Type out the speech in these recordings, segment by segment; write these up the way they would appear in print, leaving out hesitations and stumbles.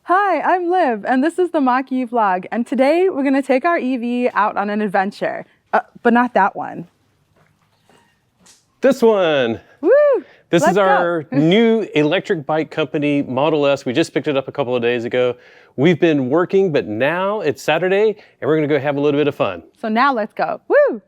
Hi, I'm Liv, and this is the Mach-E vlog. And today we're gonna take our EV out on an adventure, but not that one. This one. Woo! This Let's is our go. new electric bike company, Model S. We just picked it up a couple of days ago. We've been working, but now it's Saturday, and we're gonna go have a little bit of fun. So now let's go. Woo!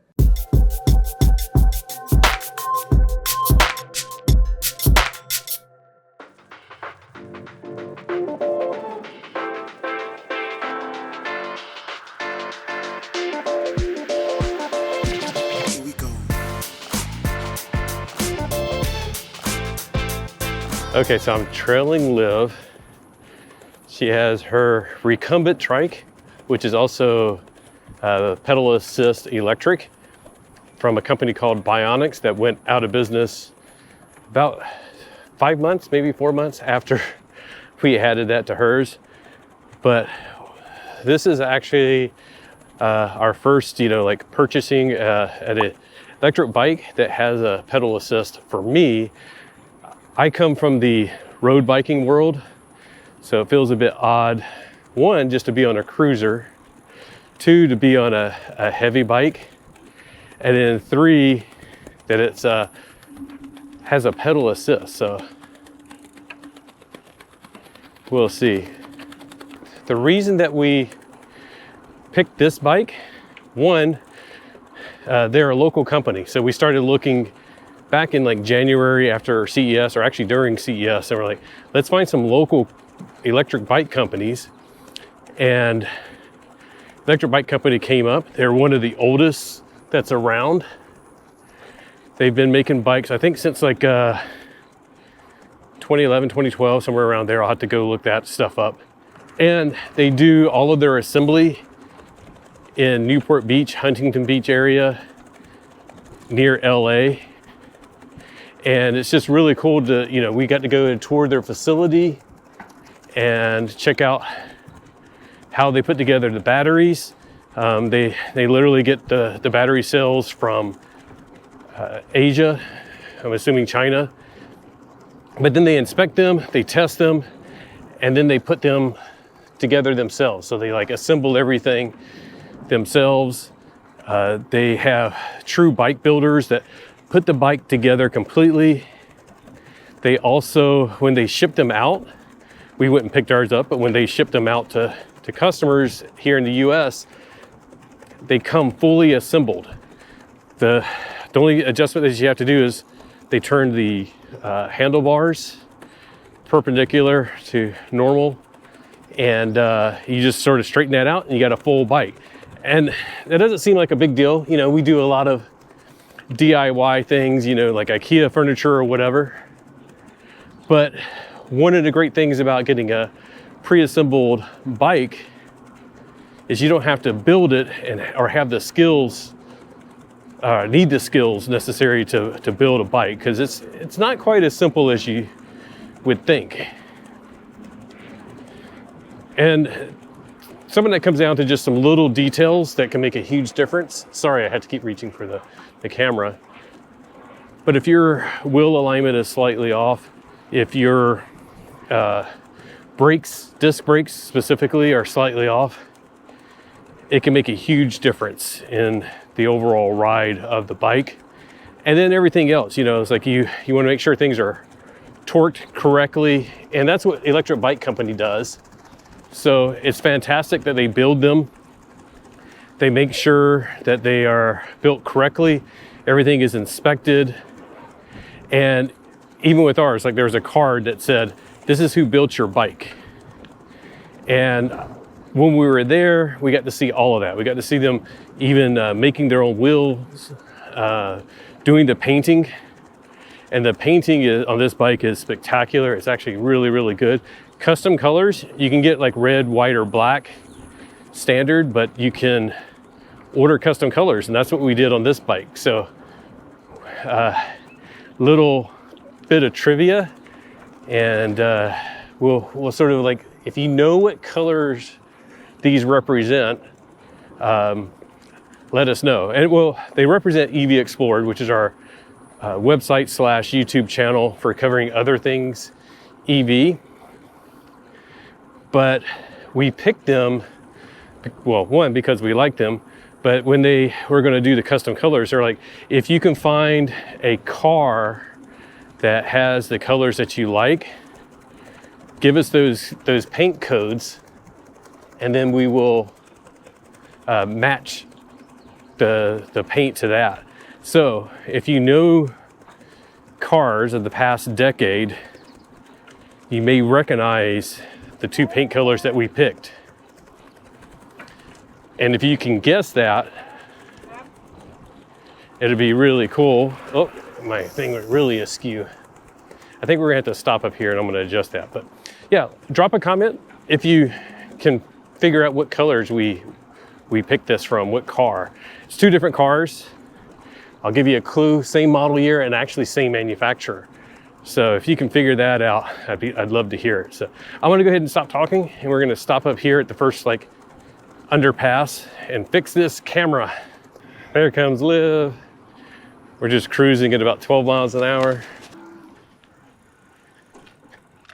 Okay, so I'm trailing Liv. She has her recumbent trike, which is also pedal assist electric from a company called Bionics that went out of business about 5 months, maybe 4 months after we added that to hers. But this is actually our first, purchasing an electric bike that has a pedal assist for me. I come from the road biking world, so it feels a bit odd. One, just to be on a cruiser. Two, to be on a heavy bike. And then three, that it's has a pedal assist, so we'll see. The reason that we picked this bike, one, they're a local company, so we started looking back in like January after CES, or actually during CES, and we're like, let's find some local electric bike companies. And electric bike company came up. They're one of the oldest that's around. They've been making bikes, I think, since like 2011, 2012, somewhere around there. I'll have to go look that stuff up. And they do all of their assembly in Newport Beach, Huntington Beach area near LA. And it's just really cool to, we got to go and tour their facility and check out how they put together the batteries. They literally get the battery cells from Asia, I'm assuming China. But then they inspect them, they test them, and then they put them together themselves. So they assemble everything themselves. They have true bike builders that put the bike together completely. They also, when they ship them out, we went and picked ours up, but when they ship them out to customers here in the US, they come fully assembled. The only adjustment that you have to do is they turn the handlebars perpendicular to normal, and you just sort of straighten that out and you got a full bike. And that doesn't seem like a big deal. We do a lot of DIY things, like IKEA furniture or whatever. But one of the great things about getting a pre-assembled bike is you don't have to build it or have the skills, need the skills necessary to build a bike, because it's not quite as simple as you would think. And some of that comes down to just some little details that can make a huge difference. Sorry, I had to keep reaching for the camera. But if your wheel alignment is slightly off, if your disc brakes specifically are slightly off, it can make a huge difference in the overall ride of the bike. And then everything else, it's like you want to make sure things are torqued correctly, and that's what Electric Bike Company does. So it's fantastic that they build them. They make sure that they are built correctly. Everything is inspected. And even with ours, there was a card that said, "This is who built your bike." And when we were there, we got to see all of that. We got to see them even making their own wheels, doing the painting. And the painting on this bike is spectacular. It's actually really, really good. Custom colors, you can get red, white, or black standard, but you can order custom colors, and that's what we did on this bike. So little bit of trivia, and we'll sort of if you know what colors these represent, let us know. And they represent EV Explored, which is our website / YouTube channel for covering other things EV. but we picked them, well, one, because we liked them, but when they were going to do the custom colors, they're like, if you can find a car that has the colors that you like, give us those paint codes, and then we will match the paint to that. So if you know cars of the past decade, you may recognize the two paint colors that we picked. And if you can guess that, it'd be really cool. Oh, my thing went really askew. I think we're gonna have to stop up here and I'm gonna adjust that. But yeah, drop a comment if you can figure out what colors we picked this from, what car. It's two different cars. I'll give you a clue, same model year and actually same manufacturer. So if you can figure that out, I'd love to hear it. So I'm gonna go ahead and stop talking, and we're gonna stop up here at the first underpass and fix this camera. There comes Liv. We're just cruising at about 12 miles an hour.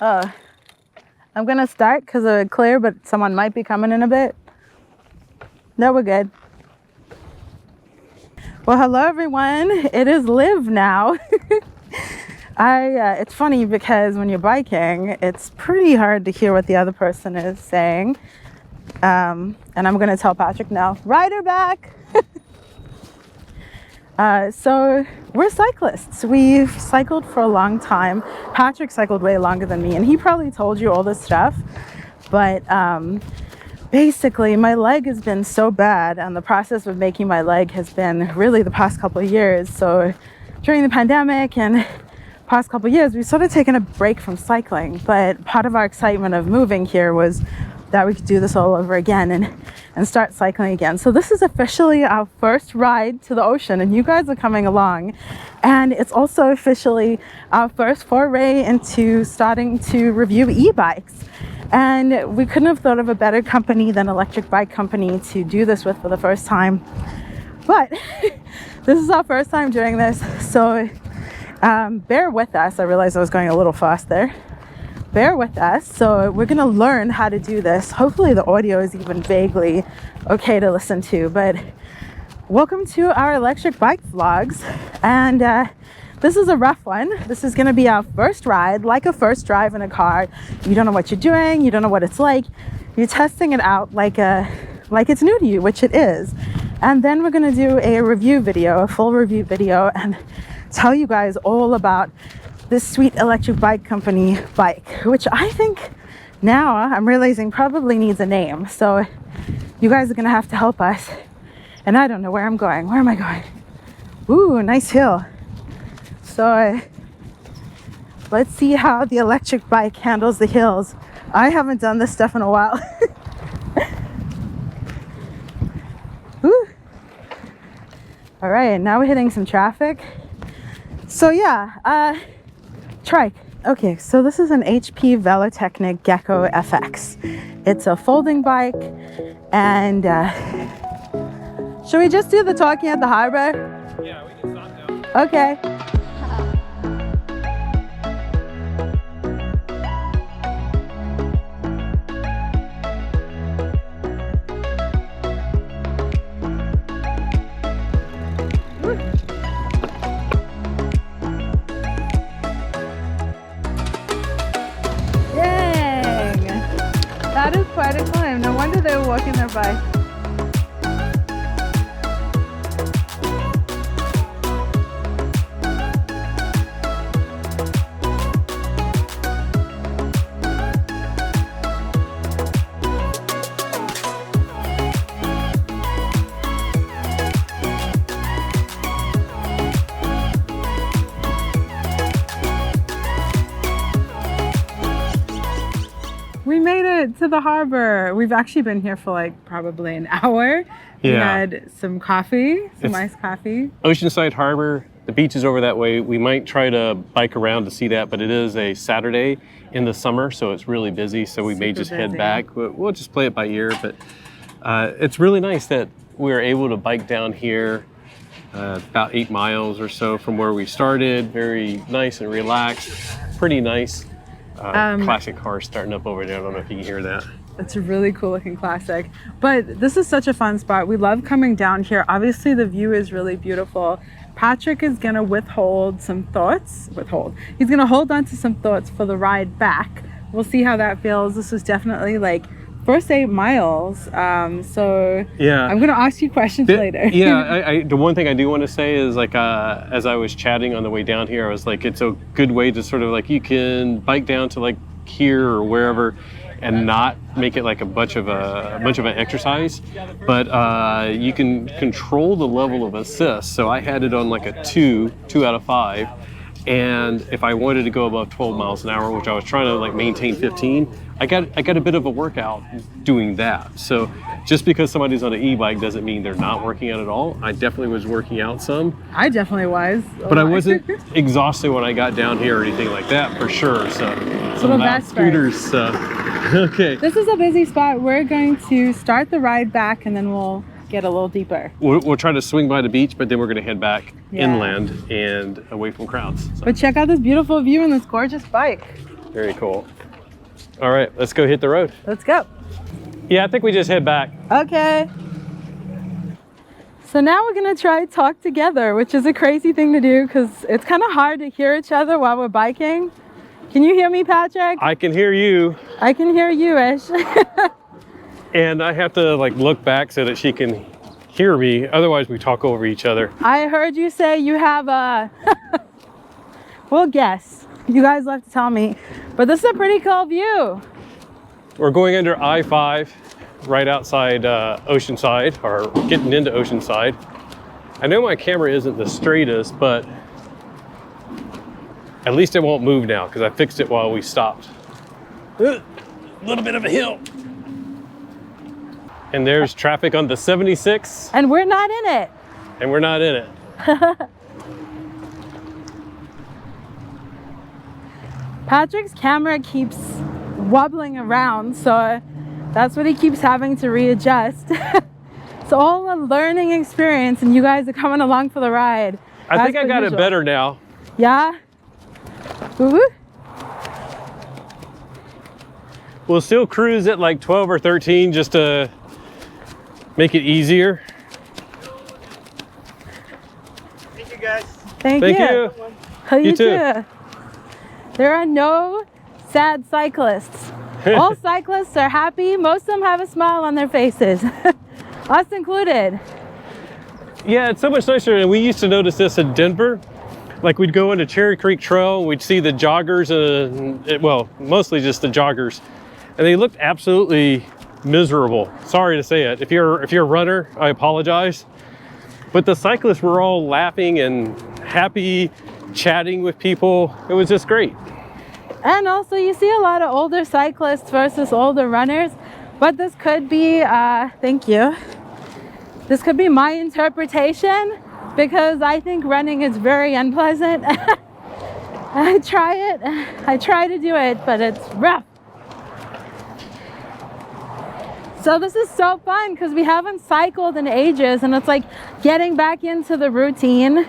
I'm gonna start because it's clear, but someone might be coming in a bit. No, we're good. Well, hello everyone. It is Liv now. It's funny because when you're biking, it's pretty hard to hear what the other person is saying. And I'm gonna tell Patrick now, rider back. So we're cyclists. We've cycled for a long time. Patrick cycled way longer than me, and he probably told you all this stuff. But basically, my leg has been so bad, and the process of making my leg has been really the past couple of years. So during the pandemic and past couple of years, we've sort of taken a break from cycling. But part of our excitement of moving here was that we could do this all over again and start cycling again. So this is officially our first ride to the ocean, and you guys are coming along. And it's also officially our first foray into starting to review e-bikes. And we couldn't have thought of a better company than Electric Bike Company to do this with for the first time. But this is our first time doing this, so bear with us. I realized I was going a little fast there. Bear with us. So we're gonna learn how to do this. Hopefully the audio is even vaguely okay to listen to, but welcome to our electric bike vlogs. And this is a rough one. This is gonna be our first ride, like a first drive in a car. You don't know what you're doing, you don't know what it's like. You're testing it out like it's new to you, which it is. And then we're gonna do a review video, a full review video, and tell you guys all about this sweet Electric Bike Company bike, which I think now I'm realizing probably needs a name. So you guys are gonna have to help us. And I don't know where I'm going. Where am I going? Ooh, nice hill. So let's see how the electric bike handles the hills. I haven't done this stuff in a while. Ooh. All right, now we're hitting some traffic. So yeah, trike. Okay, so this is an HP Velotechnik Gecko FX. It's a folding bike, and should we just do the talking at the harbor? Yeah, we can stop now. Okay. That is quite a climb. No wonder they were walking their bike. We made it to the harbor. We've actually been here for like probably an hour. We had some coffee, iced coffee. Oceanside Harbor, the beach is over that way. We might try to bike around to see that, but it is a Saturday in the summer, so it's really busy. So we may just head back. We'll just play it by ear, but it's really nice that we're able to bike down here about 8 miles or so from where we started. Very nice and relaxed, pretty nice. Classic car starting up over there. I don't know if you can hear that. It's a really cool looking classic. But this is such a fun spot. We love coming down here. Obviously the view is really beautiful. Patrick is gonna withhold some thoughts. He's gonna hold on to some thoughts for the ride back. We'll see how that feels. This was definitely like first 8 miles. So yeah, I'm gonna ask you questions later. Yeah, the one thing I do want to say is like as I was chatting on the way down here, I was like, it's a good way to sort of like, you can bike down to like here or wherever and not make it like a bunch of an exercise, but you can control the level of assist. So I had it on like a 2 out of 5, and if I wanted to go above 12 miles an hour, which I was trying to like maintain 15, I got a bit of a workout doing that. So just because somebody's on an e-bike doesn't mean they're not working out at all. I definitely was working out some. I definitely was. But I wasn't exhausted when I got down here or anything like that, for sure. So some loud scooters. Okay. This is a busy spot. We're going to start the ride back and then we'll get a little deeper. We'll try to swing by the beach, but then we're going to head back inland and away from crowds. So. But check out this beautiful view and this gorgeous bike. Very cool. All right, let's go hit the road. Let's go. Yeah, I think we just head back. Okay. So now we're gonna try talk together, which is a crazy thing to do because it's kind of hard to hear each other while we're biking. Can you hear me, Patrick? I can hear you. I can hear you, Ish. And I have to like look back so that she can hear me. Otherwise we talk over each other. I heard you say you have a, we'll guess. You guys will have to tell me. But this is a pretty cool view. We're going under I-5 right outside Oceanside, or getting into Oceanside. I know my camera isn't the straightest, but at least it won't move now because I fixed it while we stopped. A little bit of a hill. And there's traffic on the 76. And we're not in it. And we're not in it. Patrick's camera keeps wobbling around, so that's what he keeps having to readjust. It's all a learning experience and you guys are coming along for the ride. I think I got it better now. Yeah? Woo-woo. We'll still cruise at like 12 or 13 just to make it easier. Thank you, guys. Thank you. You too. There are no sad cyclists. All cyclists are happy. Most of them have a smile on their faces. Us included. Yeah, it's so much nicer. And we used to notice this in Denver. Like we'd go into Cherry Creek Trail, we'd see the joggers, well, mostly just the joggers. And they looked absolutely miserable. Sorry to say it. If you're a runner, I apologize. But the cyclists were all laughing and happy, chatting with people. It was just great. And also you see a lot of older cyclists versus older runners, but this could be, thank you. This could be my interpretation because I think running is very unpleasant. I try to do it, but it's rough. So this is so fun because we haven't cycled in ages and it's like getting back into the routine.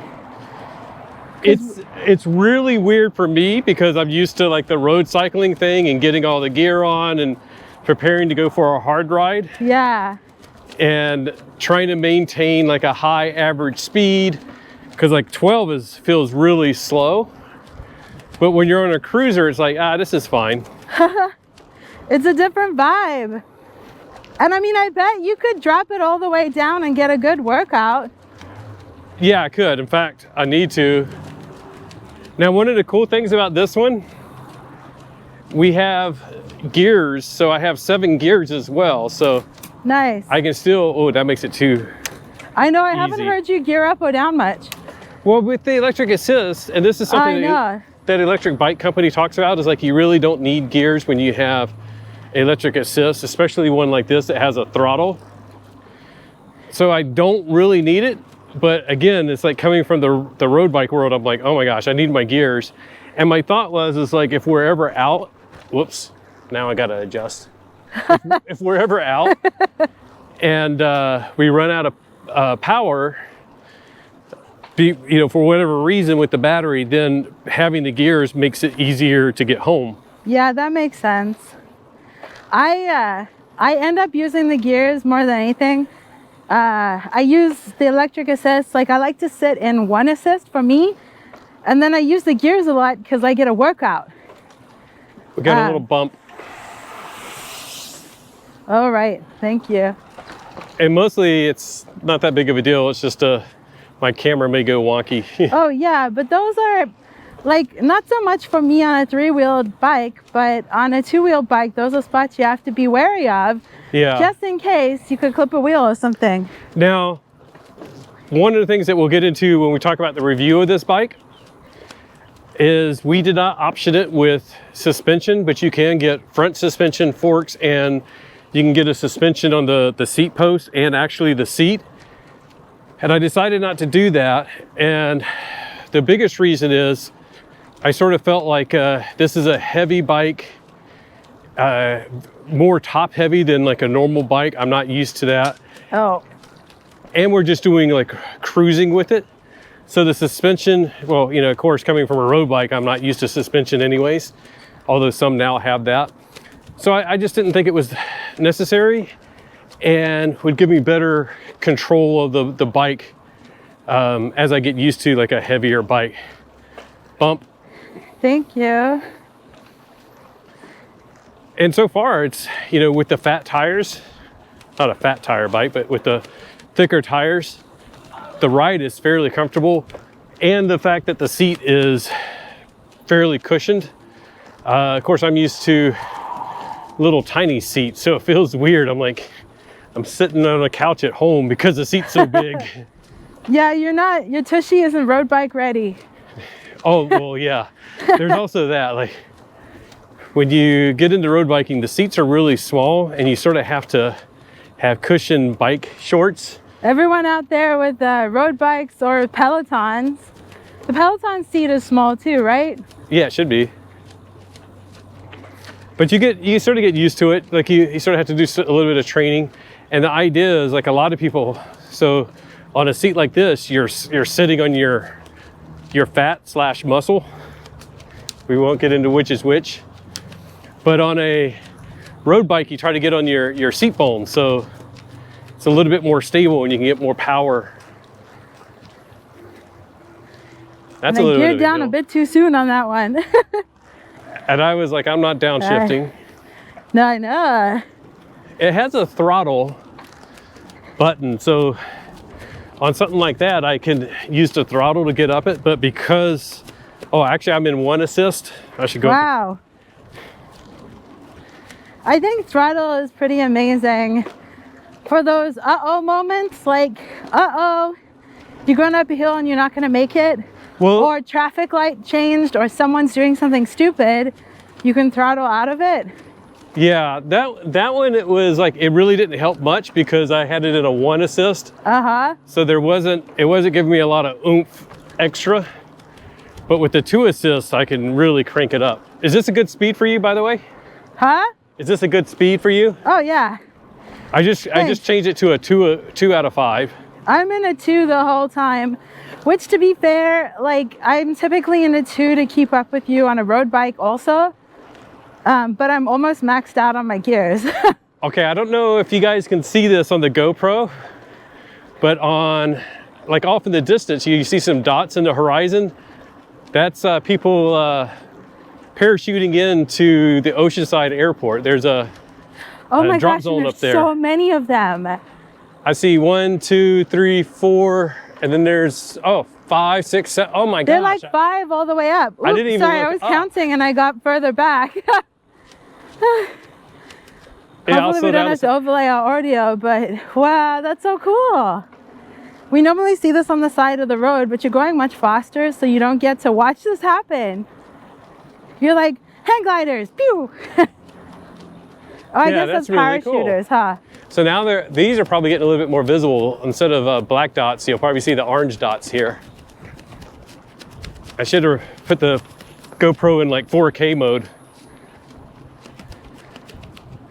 It's really weird for me because I'm used to like the road cycling thing and getting all the gear on and preparing to go for a hard ride. Yeah. And trying to maintain like a high average speed because like 12 feels really slow. But when you're on a cruiser, it's like, this is fine. It's a different vibe. And I mean, I bet you could drop it all the way down and get a good workout. Yeah, I could. In fact, I need to. Now, one of the cool things about this one, we have gears. So I have 7 gears as well. So nice. I can still, oh, that makes it too I know, I easy. haven't heard you gear up or down much. Well, with the electric assist, and this is something that electric bike company talks about, is like you really don't need gears when you have electric assist, especially one like this that has a throttle. So I don't really need it. But again, it's like coming from the road bike world, I'm like, oh my gosh, I need my gears. And my thought is like, if we're ever out, whoops, now I gotta adjust. If we're ever out and we run out of power, for whatever reason with the battery, then having the gears makes it easier to get home. Yeah, that makes sense. I end up using the gears more than anything. I use the electric assist. Like, I like to sit in one assist for me, and then I use the gears a lot because I get a workout. We got a little bump. All right, thank you. And mostly it's not that big of a deal. It's just my camera may go wonky. Oh yeah, but those are like not so much for me on a 3-wheeled bike, but on a 2-wheeled bike, those are spots you have to be wary of. Yeah. Just in case you could clip a wheel or something. Now, one of the things that we'll get into when we talk about the review of this bike is we did not option it with suspension, but you can get front suspension forks, and you can get a suspension on the seat post and actually the seat. And I decided not to do that. And the biggest reason is I sort of felt like this is a heavy bike, more top heavy than like a normal bike. I'm not used to that. Oh. And we're just doing like cruising with it. So the suspension, well, you know, of course, coming from a road bike, I'm not used to suspension anyways, although some now have that. So I just didn't think it was necessary and would give me better control of the bike as I get used to like a heavier bike. Bump. Thank you. And so far it's, you know, with the fat tires, not a fat tire bike, but with the thicker tires, the ride is fairly comfortable. And the fact that the seat is fairly cushioned. Of course, I'm used to little tiny seats, so it feels weird. I'm sitting on a couch at home because the seat's so big. Yeah, your tushy isn't road bike ready. Oh, well, yeah. There's also that, like, when you get into road biking, the seats are really small and you sort of have to have cushioned bike shorts. Everyone out there with road bikes or Pelotons, the Peloton seat is small too, right? Yeah, it should be. But you sort of get used to it. Like you sort of have to do a little bit of training. And the idea is like a lot of people, so on a seat like this, you're sitting on your fat / muscle. We won't get into which is which. But on a road bike, you try to get on your seat bone. So it's a little bit more stable and you can get more power. That's a little bit geared of a down deal. a bit too soon on that one. And I was like, I'm not downshifting. No, I know. It has a throttle button, so on something like that, I can use the throttle to get up it, but because, oh, actually I'm in one assist. I should go. Wow. I think throttle is pretty amazing for those uh-oh moments, like, uh-oh, you're going up a hill and you're not going to make it. Well, Or traffic light changed or someone's doing something stupid, you can throttle out of it. yeah, that one, it was like, it really didn't help much because I had it in a one assist. Uh-huh. So it wasn't giving me a lot of oomph extra. But with the two assists, I can really crank it up. Is this a good speed for you, by the way? Huh? Is this a good speed for you? Oh, yeah. I just changed it to a two out of 5. I'm in a 2 the whole time, which to be fair, like I'm typically in a 2 to keep up with you on a road bike also. But I'm almost maxed out on my gears. Okay, I don't know if you guys can see this on the GoPro, but on, like off in the distance, you see some dots in the horizon. That's people parachuting into the Oceanside Airport. There's a Oh my drop gosh, zone there's up there. so many of them. I see 1, 2, 3, 4, and then there's, 5, 6, 7. Oh my gosh. They're like 5 all the way up. Oops, I didn't even sorry, look I was up. counting and I got further back. Yeah, Hopefully we don't have to overlay our audio, but wow, that's so cool. We normally see this on the side of the road, but you're going much faster, so you don't get to watch this happen. You're like, hang gliders, pew! Oh, I Yeah, guess that's really cool. parachuters, huh? So now these are probably getting a little bit more visible. Instead of black dots, you'll probably see the orange dots here. I should have put the GoPro in like 4K mode.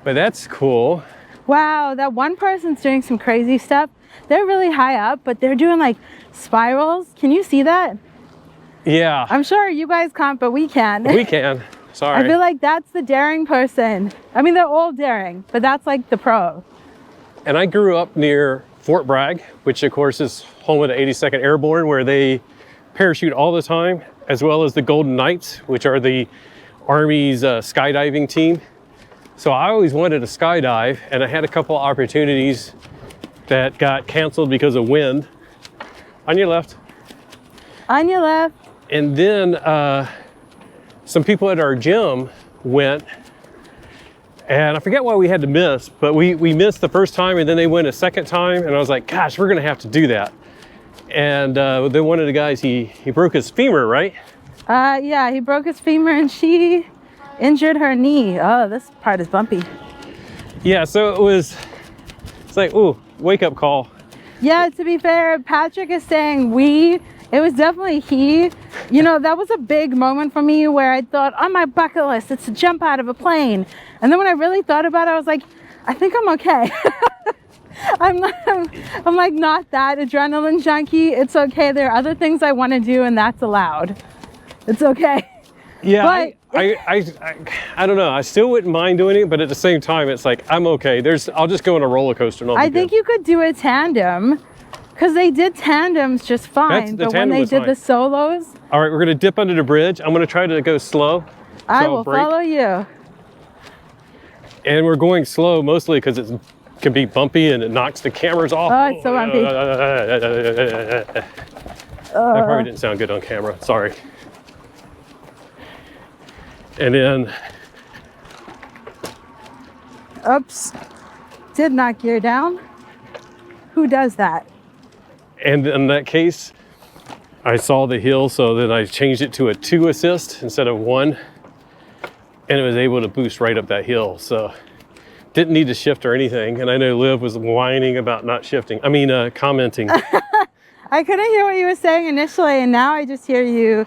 But that's cool. Wow, that one person's doing some crazy stuff. They're really high up, but they're doing like spirals. Can you see that? Yeah, I'm sure you guys can't, but we can. we can. Sorry. I feel like that's the daring person. I mean, they're all daring, but that's like the pro. And I grew up near Fort Bragg, which of course is home of the 82nd Airborne, where they parachute all the time, as well as the Golden Knights, which are the Army's skydiving team. So I always wanted to skydive, and I had a couple opportunities that got canceled because of wind. On your left. On your left. And then some people at our gym went, and I forget why we had to miss, but we missed the first time, and then they went a second time, and I was like, gosh, we're gonna have to do that. And then one of the guys, he broke his femur, right? Yeah, he broke his femur and she injured her knee. Oh, this part is bumpy. Yeah, so it's like, ooh, wake up call. Yeah, to be fair, Patrick is saying we. It was definitely he. You know, that was a big moment for me where I thought, on my bucket list, it's to jump out of a plane. And then when I really thought about it, I was like, I think I'm okay. I'm like not that adrenaline junkie. It's okay. There are other things I want to do, and that's allowed. It's okay. Yeah, But I don't know. I still wouldn't mind doing it, but at the same time, it's like, I'm okay. I'll just go on a roller coaster and I'll be I think good. you could do a tandem, because they did tandems just fine. The But when tandem they was did fine. the solos, All right, we're gonna dip under the bridge. I'm gonna try to go slow. I So I'll will brake. follow you. And we're going slow mostly because it can be bumpy and it knocks the cameras off. Oh, it's so bumpy. That probably didn't sound good on camera. Sorry. And then, Oops. Did not gear down. Who does that? and in that case, I saw the hill, so then I changed it to a 2 assist instead of 1, and it was able to boost right up that hill. So didn't need to shift or anything. And I know Liv was whining about not shifting. I mean, commenting. I couldn't hear what you were saying initially, and now I just hear you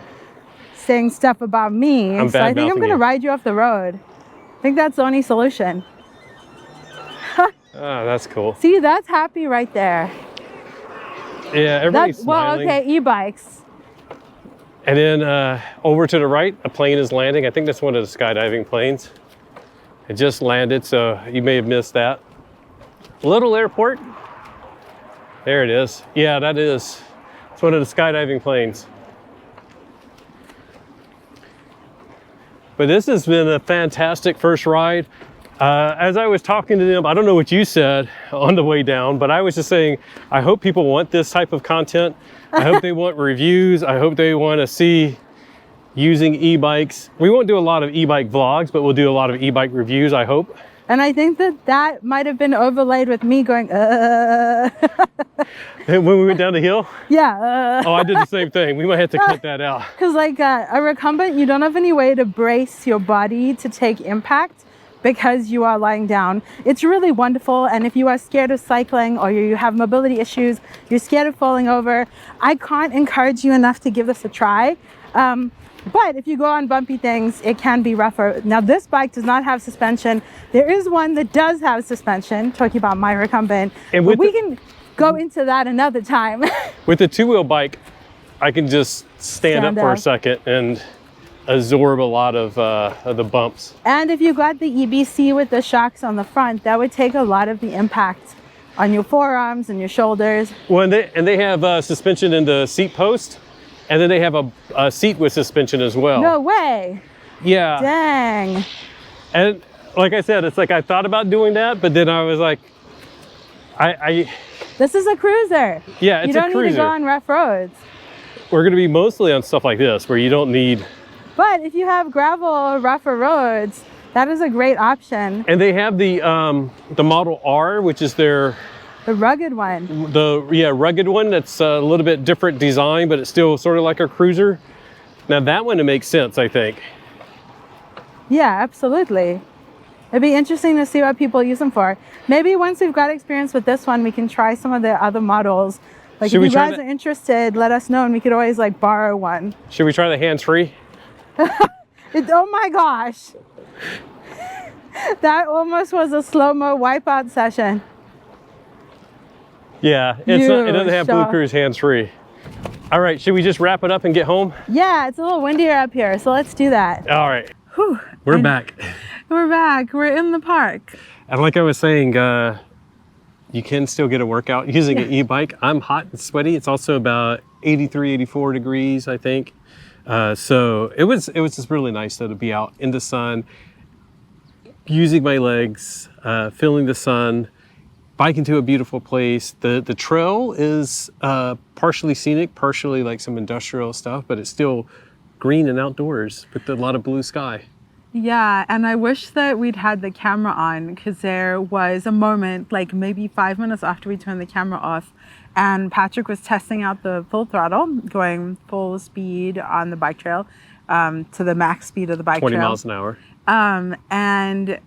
saying stuff about me. I'm So I think I'm bad-mouthing going to you. ride you off the road. I think that's the only solution. Ah, that's cool. See, that's happy right there. Yeah, everybody's Well, smiling. okay, e-bikes. And then over to the right, a plane is landing. I think that's one of the skydiving planes. It just landed, so you may have missed that. Little airport. There it is. Yeah, that is. It's one of the skydiving planes. But this has been a fantastic first ride. As I was talking to them, I don't know what you said on the way down, but I was just saying, I hope people want this type of content. I hope they want reviews. I hope they want to see using e-bikes. We won't do a lot of e-bike vlogs, but we'll do a lot of e-bike reviews, I hope. And I think that might have been overlaid with me going, When we went down the hill? yeah, Oh, I did the same thing. We might have to cut that out. Because like a recumbent, you don't have any way to brace your body to take impact because you are lying down. It's really wonderful. And if you are scared of cycling or you have mobility issues, you're scared of falling over, I can't encourage you enough to give this a try. But if you go on bumpy things, it can be rougher. Now, this bike does not have suspension. There is one that does have suspension, talking about my recumbent. And But with we the- can go into that another time. With the two-wheel bike, I can just stand up Stand for a up. second and absorb a lot of the bumps. And if you got the EBC with the shocks on the front, that would take a lot of the impact on your forearms and your shoulders. Well, and they have suspension in the seat post, and then they have a seat with suspension as well. No way. Yeah. Dang. And like I said, it's like I thought about doing that, but then I was like, This is a cruiser. yeah, You it's a don't need to cruiser. go on rough roads. We're going to be mostly on stuff like this where you don't need. But if you have gravel or rougher roads, that is a great option. And they have the Model R, which is their The rugged one. rugged one. That's a little bit different design, but it's still sort of like a cruiser. Now that one, it makes sense, I think. Yeah, absolutely. It'd be interesting to see what people use them for. Maybe once we've got experience with this one, we can try some of the other models. Like Should if we you try guys are interested, let us know and we could always like borrow one. Should we try the hands-free? Oh my gosh. That almost was a slow-mo wipeout session. Yeah, it doesn't have Blue sure. Cruise hands-free. All right, should we just wrap it up and get home? Yeah, it's a little windier up here, so let's do that. All right. We're back. We're back. We're in the park. And like I was saying, you can still get a workout using an e-bike. I'm hot and sweaty. It's also about 83, 84 degrees, I think. So it was just really nice though to be out in the sun, using my legs, feeling the sun, biking to a beautiful place. The trail is partially scenic, partially like some industrial stuff, but it's still green and outdoors with a lot of blue sky. Yeah, and I wish that we'd had the camera on because there was a moment, like maybe 5 minutes after we turned the camera off, and Patrick was testing out the full throttle, going full speed on the bike trail, to the max speed of the bike 20 trail. miles an hour. And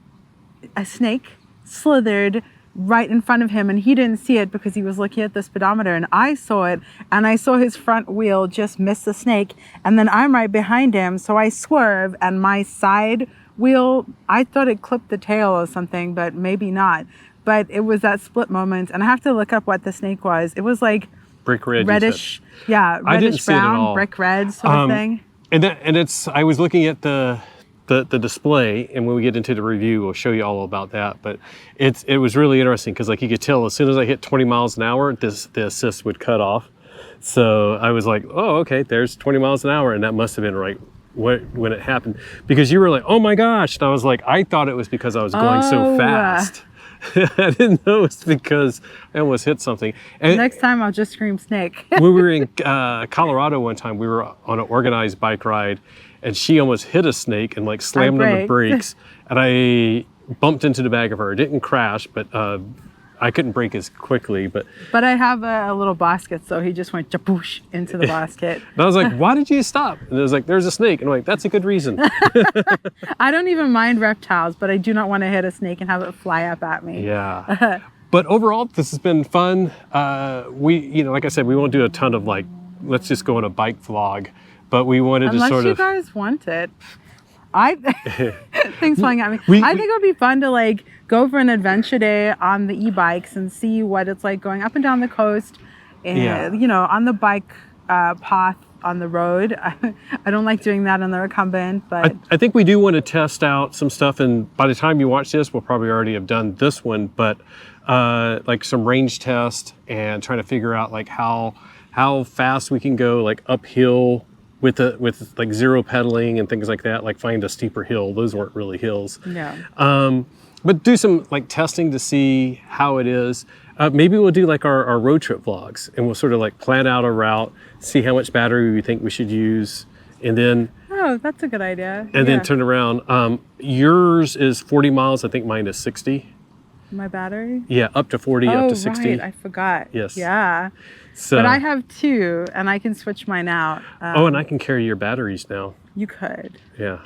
a snake slithered right in front of him, and he didn't see it because he was looking at the speedometer, and I saw it, and I saw his front wheel just miss the snake, and then I'm right behind him, so I swerve, and my side wheel, I thought it clipped the tail or something, but maybe not. But it was that split moment, and I have to look up what the snake was. It was like Brick red. reddish, I didn't see it at brown, all. brick red sort of thing. And it's, I was looking at the display, and when we get into the review, we'll show you all about that. But it was really interesting because like you could tell as soon as I hit 20 miles an hour, the assist would cut off. So I was like, oh, okay, there's 20 miles an hour, and that must have been right when it happened, because you were like, oh my gosh, and I was like, I thought it was because I was going so fast. I didn't know it was because I almost hit something. And Next time I'll just scream snake. when we were in Colorado one time, we were on an organized bike ride, and she almost hit a snake and like slammed on the brakes, and I bumped into the back of her. It didn't crash, but I couldn't brake as quickly. But I have a little basket, so he just went japoosh into the basket. And I was like, why did you stop? And it was like, there's a snake. And I'm like, that's a good reason. I don't even mind reptiles, but I do not want to hit a snake and have it fly up at me. Yeah. But overall, this has been fun. We, like I said, we won't do a ton of like, let's just go on a bike vlog, but we wanted Unless to sort you of. guys want it. Things flying at me. I think it would be fun to like go for an adventure day on the e-bikes and see what it's like going up and down the coast, and on the bike path on the road. I don't like doing that on the recumbent, but I think we do want to test out some stuff, and by the time you watch this, we'll probably already have done this one, but like some range test and trying to figure out like how fast we can go like uphill with like zero pedaling and things like that, like find a steeper hill. Those weren't really hills. yeah. But do some like testing to see how it is. Maybe we'll do like our road trip vlogs, and we'll sort of like plan out a route, see how much battery we think we should use, and then Oh, that's a good idea. then turn around. Yours is 40 miles. I think mine is 60. My battery? Yeah, up to 40, up to 60. Right. I forgot. Yes. Yeah. So, But I have two, and I can switch mine out. and I can carry your batteries now. You could. Yeah.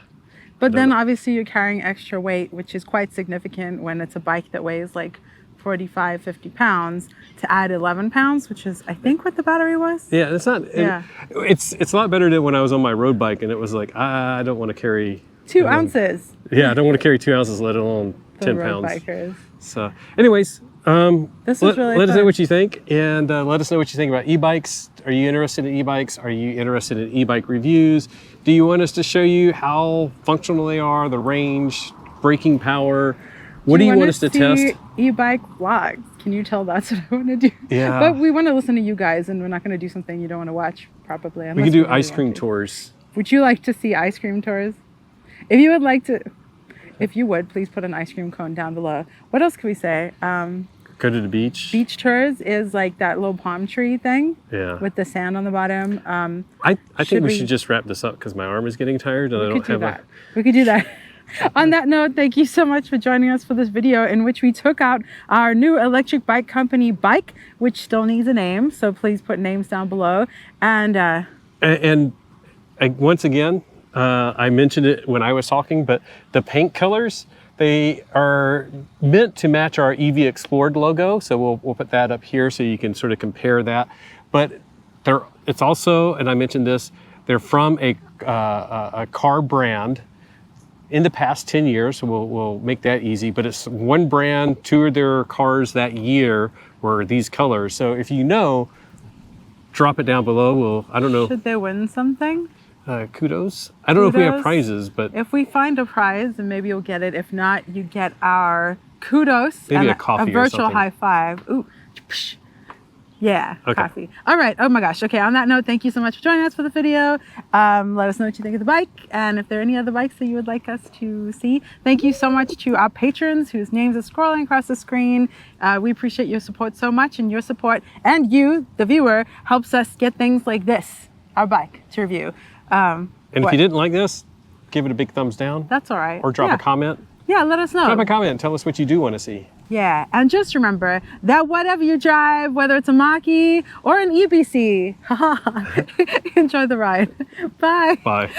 But then obviously you're carrying extra weight, which is quite significant when it's a bike that weighs like 45, 50 pounds, to add 11 pounds, which is, I think, what the battery was. Yeah, it's not. It's a lot better than when I was on my road bike, and it was like I don't want to carry 2 ounces. Yeah, I don't want to carry 2 ounces, let alone For 10 road pounds. bikers. So, anyways, This was really let us know fun. what you think, and let us know what you think about e-bikes. Are you interested in e-bikes? Are you interested in e-bike reviews? Do you want us to show you how functional they are, the range, braking power? What do you want us to test? E-bike vlogs. Can you tell that's what I want to do? Yeah. But we want to listen to you guys, and we're not going to do something you don't want to watch, probably. We can do ice cream tours. Would you like to see ice cream tours? If you would like to, if you would, please put an ice cream cone down below. What else can we say? Go to the beach. Beach tours is like that little palm tree thing. Yeah. With the sand on the bottom. I think we we- should just wrap this up because my arm is getting tired and I We don't could do have that. We could do that. On that note, thank you so much for joining us for this video in which we took out our new electric bike company bike, which still needs a name. So please put names down below. And once again, I mentioned it when I was talking, but the paint colors, they are meant to match our EV Explored logo. So we'll put that up here so you can sort of compare that. But it's also, and I mentioned this, they're from a car brand in the past 10 years. So we'll make that easy, but it's one brand, 2 of their cars that year were these colors. So if you know, drop it down below. I don't know. should they win something? Kudos. I don't know if we have Kudos. prizes, but If we find a prize, then maybe you'll get it. If not, you get our kudos. Maybe and a coffee or virtual something. high five. Ooh. Psh. Yeah, Okay. coffee. All right. Oh my gosh. Okay. On that note, thank you so much for joining us for the video. Let us know what you think of the bike, and if there are any other bikes that you would like us to see. Thank you so much to our patrons whose names are scrolling across the screen. We appreciate your support so much, and your support and you, the viewer, helps us get things like this, our bike, to review. and if you didn't like this, give it a big thumbs down that's all right. or drop Yeah. a comment. Yeah, let us know. Drop a comment and tell us what you do want to see. Yeah, and just remember that whatever you drive, whether it's a Mach-E or an EBC, enjoy the ride. Bye. Bye.